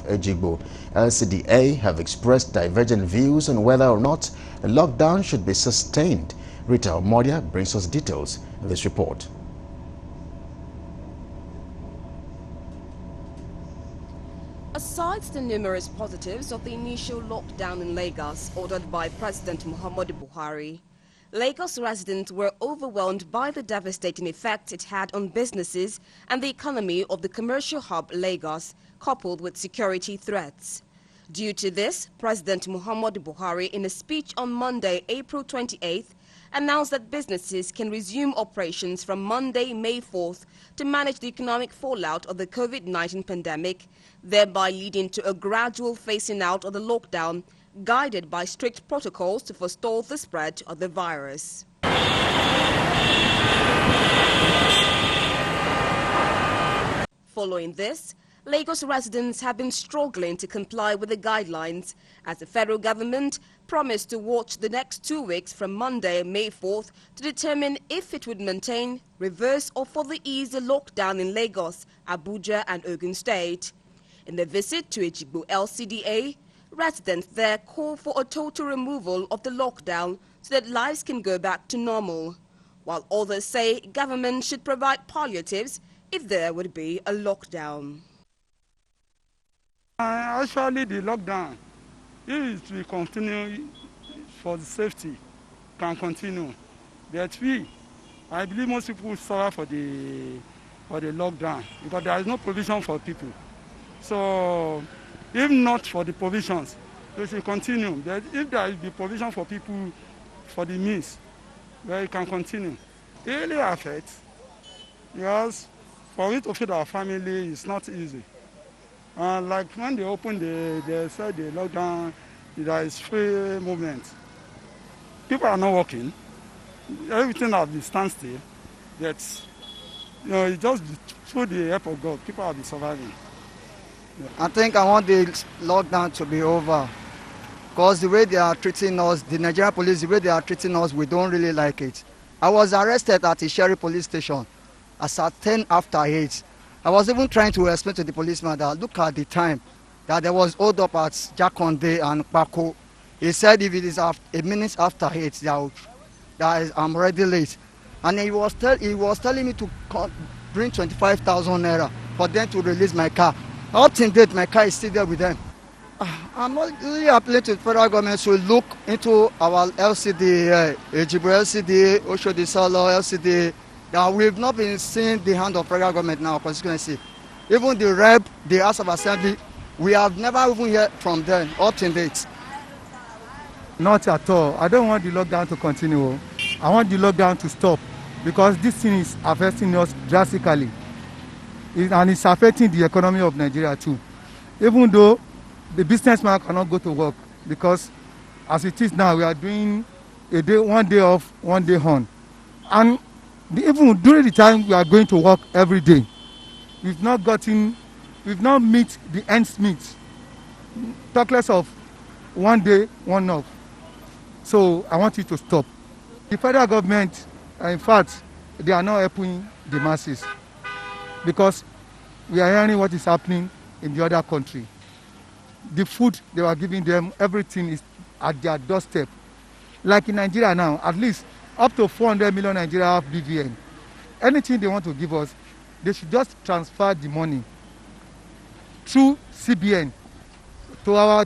Ejigbo LCDA have expressed divergent views on whether or not the lockdown should be sustained. Rita Omodia brings us details in this report. Aside the numerous positives of the initial lockdown in Lagos ordered by President Muhammadu Buhari, Lagos residents were overwhelmed by the devastating effect it had on businesses and the economy of the commercial hub Lagos, coupled with security threats. Due to this, President Muhammadu Buhari, in a speech on Monday, April 28th, announced that businesses can resume operations from Monday, May 4th, to manage the economic fallout of the COVID-19 pandemic, thereby leading to a gradual phasing out of the lockdown, guided by strict protocols to forestall the spread of the virus. Following this, Lagos residents have been struggling to comply with the guidelines, as the federal government promised to watch the next 2 weeks from Monday, May 4th, to determine if it would maintain, reverse or further ease the lockdown in Lagos, Abuja and Ogun State. In their visit to Ejigbo LCDA, residents there call for a total removal of the lockdown so that lives can go back to normal, while others say government should provide palliatives if there would be a lockdown. Actually, the lockdown, if we continue for the safety, can continue. But I believe most people suffer for the lockdown because there is no provision for people. So, if not for the provisions, we should continue. But if there is the provision for people, for the means, well, it can continue. It really affects, because for it to feed our family is not easy. Like when they opened, they said the lockdown, there is free movement. People are not working. Everything has been standstill. But it's just through the help of God, people have been surviving. Yeah. I think I want the lockdown to be over, because the way they are treating us, the Nigerian police, the way they are treating us, we don't really like it. I was arrested at the Sherry police station at 10 after 8. I was even trying to explain to the policeman that look at the time, that there was hold up at Jakonde and Pako. He said if it is a minute after 8, that I'm already late. And he was telling me to bring 25,000 naira for them to release my car. Up to date, my car is still there with them. I'm not really appealing to the federal government to look into our LCD, Ejigbo LCD, Oshodi Solo LCD. That we've not been seeing the hand of federal government now, constituency. Even the rep, the House of Assembly, we have never even heard from them up to date. Not at all. I don't want the lockdown to continue. I want the lockdown to stop, because this thing is affecting us drastically. And it's affecting the economy of Nigeria too. Even though the businessman cannot go to work, because as it is now, we are doing one day off, one day on. And even during the time we are going to work every day, we've not meet the ends meet. Talk less of one day, one off. So I want it to stop. The federal government, in fact, they are not helping the masses, because we are hearing what is happening in the other country. The food they were giving them, everything is at their doorstep. Like in Nigeria now, at least up to 400 million Nigeria have BVN. Anything they want to give us, they should just transfer the money through CBN to our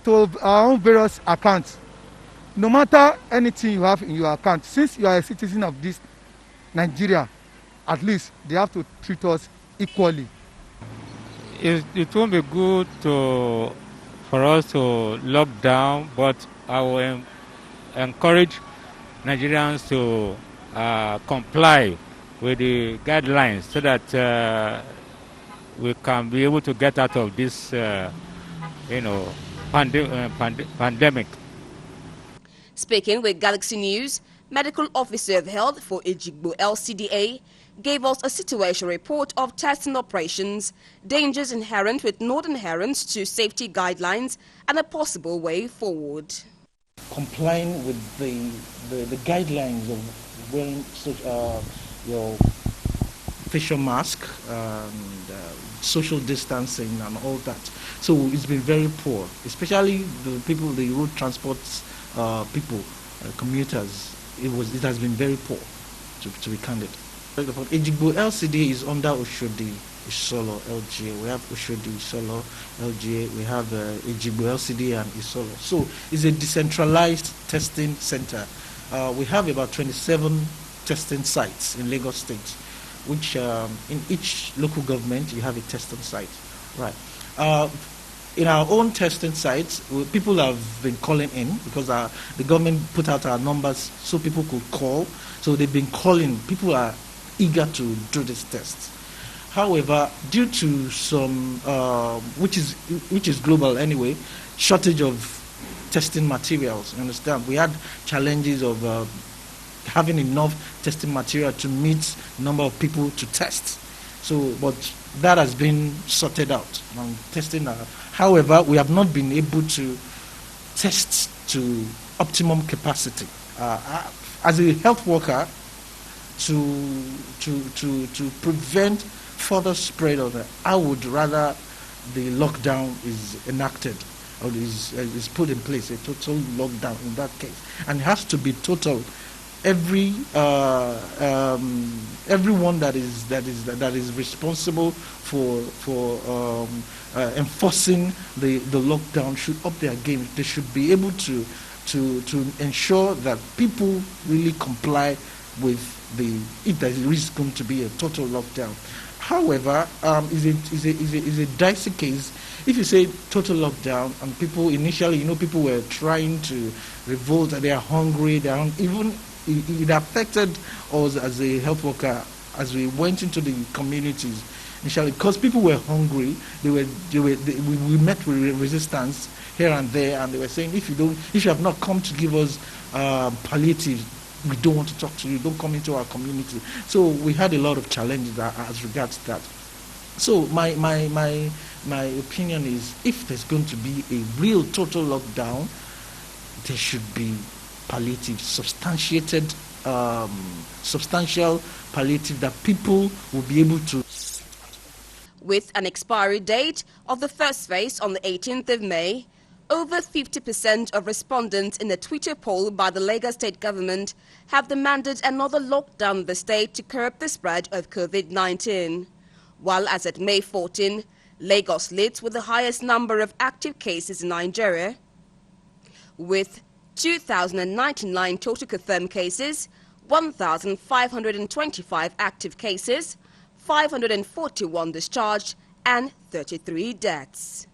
own various accounts. No matter anything you have in your account, since you are a citizen of this Nigeria, at least they have to treat us equally. It won't be good for us to lock down, but I will encourage Nigerians to comply with the guidelines so that we can be able to get out of this, pandemic. Speaking with Galaxy News, Medical Officer of Health for Ejigbo LCDA gave us a situation report of testing operations, dangers inherent with non-adherence to safety guidelines, and a possible way forward. Complying with the guidelines of wearing your facial mask and social distancing and all that. So it's been very poor, especially the people, the road transport people, commuters. It has been very poor, to be candid. Ejigbo LCD is under Oshodi Isolo LGA. We have Oshodi Isolo LGA. We have Ejigbo LCD and Isolo. So it's a decentralized testing center. We have about 27 testing sites in Lagos State, which in each local government you have a testing site. Right. In our own testing sites, people have been calling in because the government put out our numbers so people could call. So they've been calling. People are eager to do this test. However, due to some, which is global anyway, shortage of testing materials. You understand? We had challenges of having enough testing material to meet the number of people to test. So, but that has been sorted out. Testing. However, we have not been able to test to optimum capacity. As a health worker, to prevent further spread of it, I would rather the lockdown is enacted or is put in place, a total lockdown in that case, and it has to be total. Everyone that is responsible for enforcing the lockdown should up their game. They should be able to ensure that people really comply with if there is going to be a total lockdown. However, is a dicey case. If you say total lockdown and people initially, people were trying to revolt, they are hungry, it affected us as a health worker as we went into the communities initially because people were hungry. We met with resistance here and there, and they were saying, if you have not come to give us palliative, we don't want to talk to you. Don't come into our community. So we had a lot of challenges as regards that. So my opinion is, if there's going to be a real total lockdown, there should be palliative, substantial palliative that people will be able to. With an expiry date of the first phase on the 18th of May, over 50% of respondents in a Twitter poll by the Lagos State government have demanded another lockdown in the state to curb the spread of COVID-19. While as at May 14, Lagos leads with the highest number of active cases in Nigeria, with 2,099 total confirmed cases, 1,525 active cases, 541 discharged, and 33 deaths.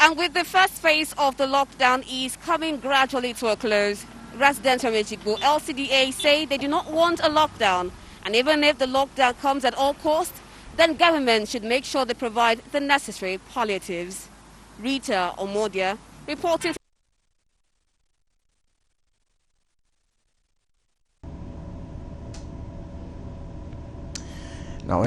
And with the first phase of the lockdown ease coming gradually to a close, residents from Ejigbo LCDA say they do not want a lockdown. And even if the lockdown comes at all costs, then government should make sure they provide the necessary palliatives. Rita Omodia reporting. Now,